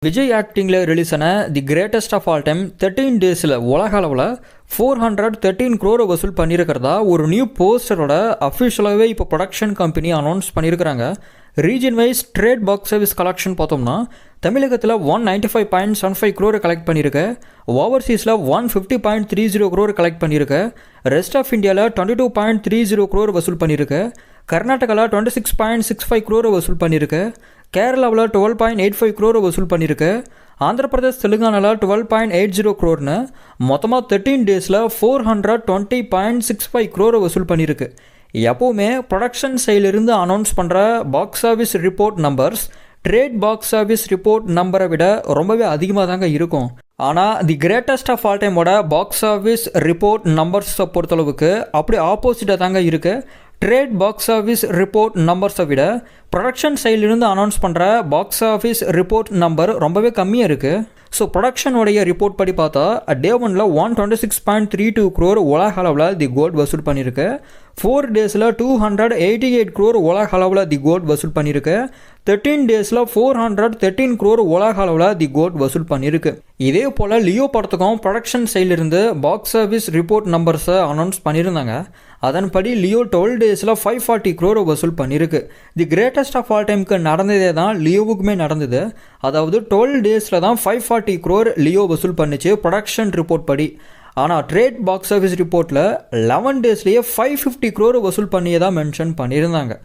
விஜய் ஆக்டிங்கில் ரிலீஸ் ஆன the greatest of all time 13 டேஸில் உலக அளவில் 413 crore வசூல் பண்ணியிருக்கிறதா ஒரு நியூ போஸ்டரோட அஃபிஷியலாகவே இப்போ ப்ரொடக்ஷன் கம்பெனி அனௌன்ஸ் பண்ணியிருக்கிறாங்க. Region wise trade box office collection பார்த்தோம்னா தமிழகத்தில் 195.75 crore கலெக்ட் பண்ணியிருக்கு, ஓவர்சீஸில் 150.30 crore கலெக்ட் பண்ணியிருக்கு, ரெஸ்ட் ஆஃப் இந்தியாவில் 22.30 crore வசூல் பண்ணியிருக்கு, கர்நாடகாவில் 26.65 crore வசூல் பண்ணியிருக்கு, கேரளாவில் 12.85 crore வசூல் பண்ணியிருக்கு, ஆந்திர பிரதேஷ் தெலுங்கானாவில் 12.80 crore மொத்தமாக 13 டேஸில் 420.65 crore வசூல் பண்ணியிருக்கு. எப்போவுமே ப்ரொடக்ஷன் சைடிலிருந்து அனௌன்ஸ் பண்ணுற box office report numbers trade box office report நம்பரை விட ரொம்பவே அதிகமாக தாங்க இருக்கும். ஆனால் தி கிரேட்டஸ்ட் ஆஃப் ஆல் டைமோட பாக்ஸ் ஆஃபீஸ் ரிப்போர்ட் நம்பர்ஸை பொறுத்தளவுக்கு அப்படி ஆப்போசிட்டாக தாங்க இருக்குது. ட்ரேட் பாக்ஸ் ஆஃபீஸ் ரிப்போர்ட் நம்பர்ஸை விட ப்ரொடக்ஷன் சைட்லேருந்து அனௌன்ஸ் பண்ணுற பாக்ஸ் ஆஃபீஸ் ரிப்போர்ட் நம்பர் ரொம்பவே கம்மியாக இருக்குது. ஸோ ப்ரொடக்ஷனுடைய ரிப்போர்ட் படி பார்த்தா டே ஒனில் 126.32 crore உலக அளவில் தி கோல்ட் வசூல் பண்ணியிருக்கு, 4 டேஸில் 288 crore உலக அளவில் தி கோல்ட் வசூல் பண்ணியிருக்கு, 13 டேஸில் 413 crore உலக அளவில் தி கோல்ட் வசூல் பண்ணியிருக்கு. இதே போல் லியோ படத்துக்கும் ப்ரொடக்ஷன் சைட்லேருந்து பாக்ஸ் ஆஃபீஸ் ரிப்போர்ட் நம்பர்ஸை அனௌன்ஸ் பண்ணியிருந்தாங்க. அதன்படி லியோ 12 டேஸில் 540 crore வசூல் பண்ணியிருக்கு. தி கிரேட்டஸ்ட் ஆஃப் ஆல் டைமுக்கு நடந்ததே தான் லியோவுக்குமே நடந்தது. அதாவது 12 டேஸில் தான் 540 crore லியோ வசூல் பண்ணிச்சு ப்ரொடக்ஷன் ரிப்போர்ட் படி. ஆனால் ட்ரேட் பாக்ஸ் ஆஃபீஸ் ரிப்போர்ட்டில் 11 டேஸ்லேயே 550 crore வசூல் பண்ணியதாக மென்ஷன் பண்ணியிருந்தாங்க.